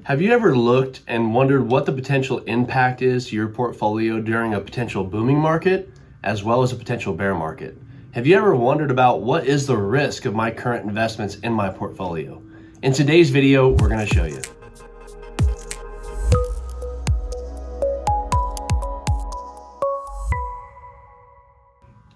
Have you ever looked and wondered what the potential impact is to your portfolio during a potential booming market as well as a potential bear market? Have you ever wondered about what is the risk of my current investments in my portfolio? In today's video, we're going to show you.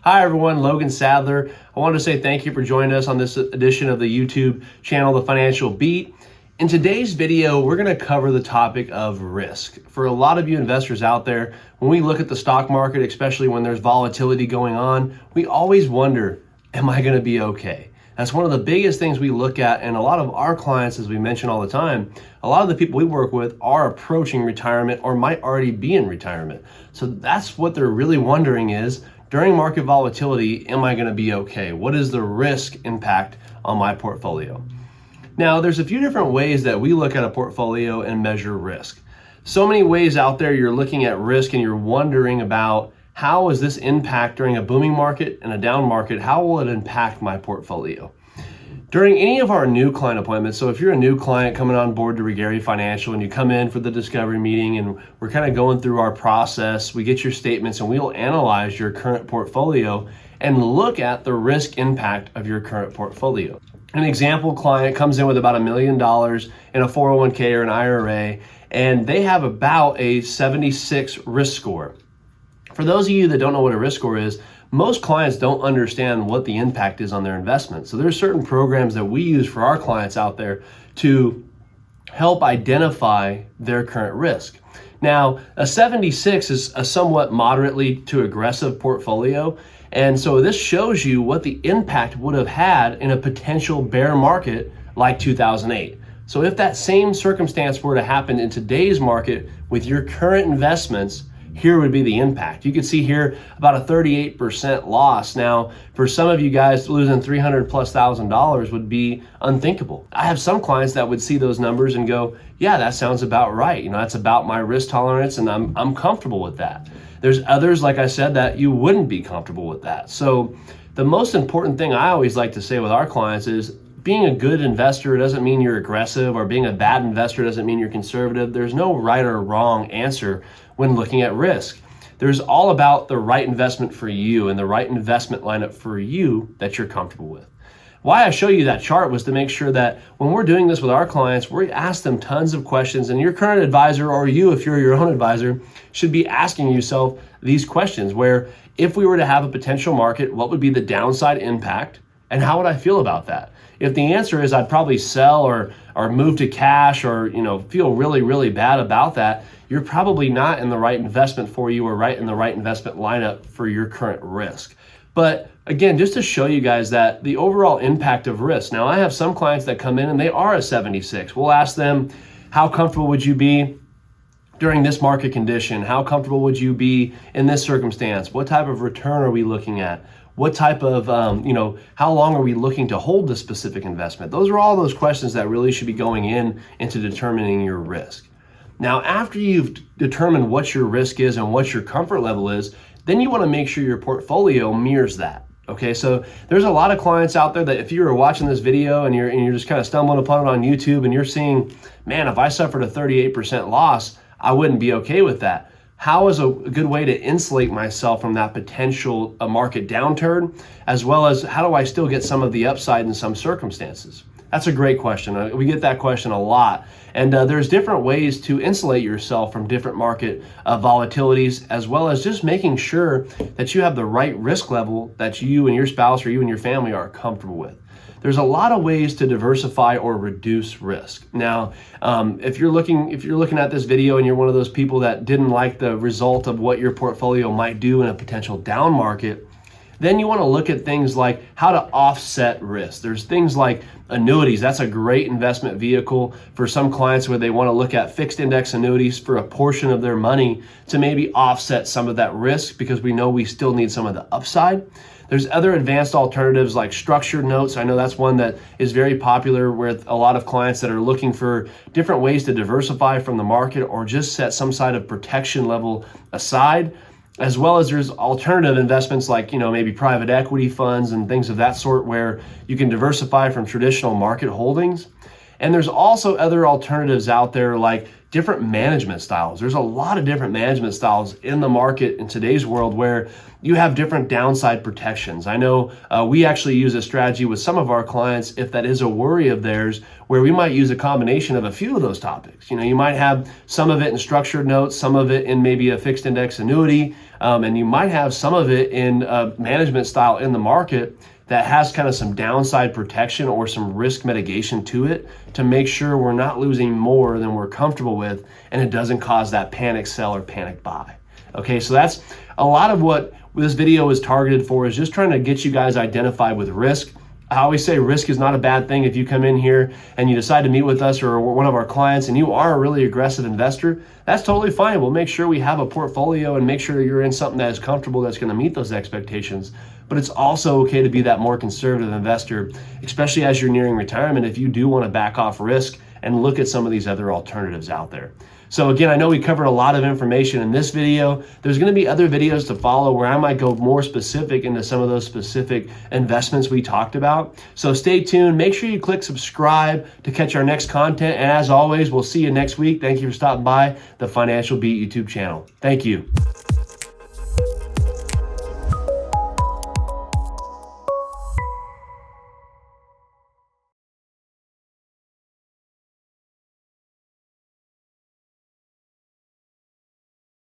Hi everyone, Logan Sadler. I want to say thank you for joining us on this edition of the YouTube channel, The Financial Beat. In today's video, we're going to cover the topic of risk. For a lot of you investors out there, when we look at the stock market, especially when there's volatility going on, we always wonder, am I going to be okay? That's one of the biggest things we look at, and a lot of our clients, as we mention all the time, a lot of the people we work with are approaching retirement or might already be in retirement. So that's what they're really wondering is, during market volatility, am I going to be okay? What is the risk impact on my portfolio? Now, there's a few different ways that we look at a portfolio and measure risk. So many ways out there you're looking at risk and you're wondering about how is this impact during a booming market and a down market, how will it impact my portfolio? During any of our new client appointments, so if you're a new client coming on board to Regary Financial and you come in for the discovery meeting and we're kind of going through our process, we get your statements and we'll analyze your current portfolio and look at the risk impact of your current portfolio. An example client comes in with about $1 million in a 401k or an IRA, and they have about a 76 risk score. For those of you that don't know what a risk score is, most clients don't understand what the impact is on their investment. So there's certain programs that we use for our clients out there to help identify their current risk. Now, a 76 is a somewhat moderately to aggressive portfolio. And so this shows you what the impact would have had in a potential bear market like 2008. So if that same circumstance were to happen in today's market with your current investments, here would be the impact. You can see here about a 38% loss. Now, for some of you guys, losing $300,000+ would be unthinkable. I have some clients that would see those numbers and go, yeah, that sounds about right. You know, that's about my risk tolerance and I'm comfortable with that. There's others, like I said, that you wouldn't be comfortable with that. So the most important thing I always like to say with our clients is being a good investor doesn't mean you're aggressive, or being a bad investor doesn't mean you're conservative. There's no right or wrong answer when looking at risk. There's all about the right investment for you and the right investment lineup for you that you're comfortable with. Why I show you that chart was to make sure that when we're doing this with our clients, we ask them tons of questions, and your current advisor, or you, if you're your own advisor, should be asking yourself these questions where, if we were to have a potential market, what would be the downside impact and how would I feel about that? If the answer is I'd probably sell or move to cash, or feel really, really bad about that, you're probably not in the right investment for you, or right in the right investment lineup for your current risk. But again, just to show you guys that the overall impact of risk. Now, I have some clients that come in and they are a 76. We'll ask them, how comfortable would you be during this market condition? How comfortable would you be in this circumstance? What type of return are we looking at? What type of, how long are we looking to hold this specific investment? Those are all those questions that really should be going into determining your risk. Now, after you've determined what your risk is and what your comfort level is, then you want to make sure your portfolio mirrors that. Okay, so there's a lot of clients out there that if you were watching this video and you're just kind of stumbling upon it on YouTube and you're seeing, man, if I suffered a 38% loss, I wouldn't be okay with that. How is a good way to insulate myself from that potential market downturn, as well as how do I still get some of the upside in some circumstances? That's a great question. We get that question a lot. And there's different ways to insulate yourself from different market volatilities, as well as just making sure that you have the right risk level that you and your spouse or you and your family are comfortable with. There's a lot of ways to diversify or reduce risk. Now, if you're looking at this video and you're one of those people that didn't like the result of what your portfolio might do in a potential down market, then you want to look at things like how to offset risk. There's things like annuities. That's a great investment vehicle for some clients where they want to look at fixed index annuities for a portion of their money to maybe offset some of that risk, because we know we still need some of the upside. There's other advanced alternatives like structured notes. I know that's one that is very popular with a lot of clients that are looking for different ways to diversify from the market or just set some side of protection level aside. As well as there's alternative investments like, maybe private equity funds and things of that sort where you can diversify from traditional market holdings. And there's also other alternatives out there like different management styles. There's a lot of different management styles in the market in today's world where you have different downside protections. I know we actually use a strategy with some of our clients, if that is a worry of theirs, where we might use a combination of a few of those topics. You might have some of it in structured notes, some of it in maybe a fixed index annuity, and you might have some of it in a management style in the market that has kind of some downside protection or some risk mitigation to it to make sure we're not losing more than we're comfortable with and it doesn't cause that panic sell or panic buy. Okay, so that's a lot of what this video is targeted for, is just trying to get you guys identified with risk. I always say risk is not a bad thing. If you come in here and you decide to meet with us or one of our clients and you are a really aggressive investor, that's totally fine. We'll make sure we have a portfolio and make sure you're in something that is comfortable, that's going to meet those expectations. But it's also okay to be that more conservative investor, especially as you're nearing retirement, if you do want to back off risk and look at some of these other alternatives out there. So again, I know we covered a lot of information in this video. There's going to be other videos to follow where I might go more specific into some of those specific investments we talked about. So stay tuned. Make sure you click subscribe to catch our next content. And as always, we'll see you next week. Thank you for stopping by the Financial Beat YouTube channel. Thank you.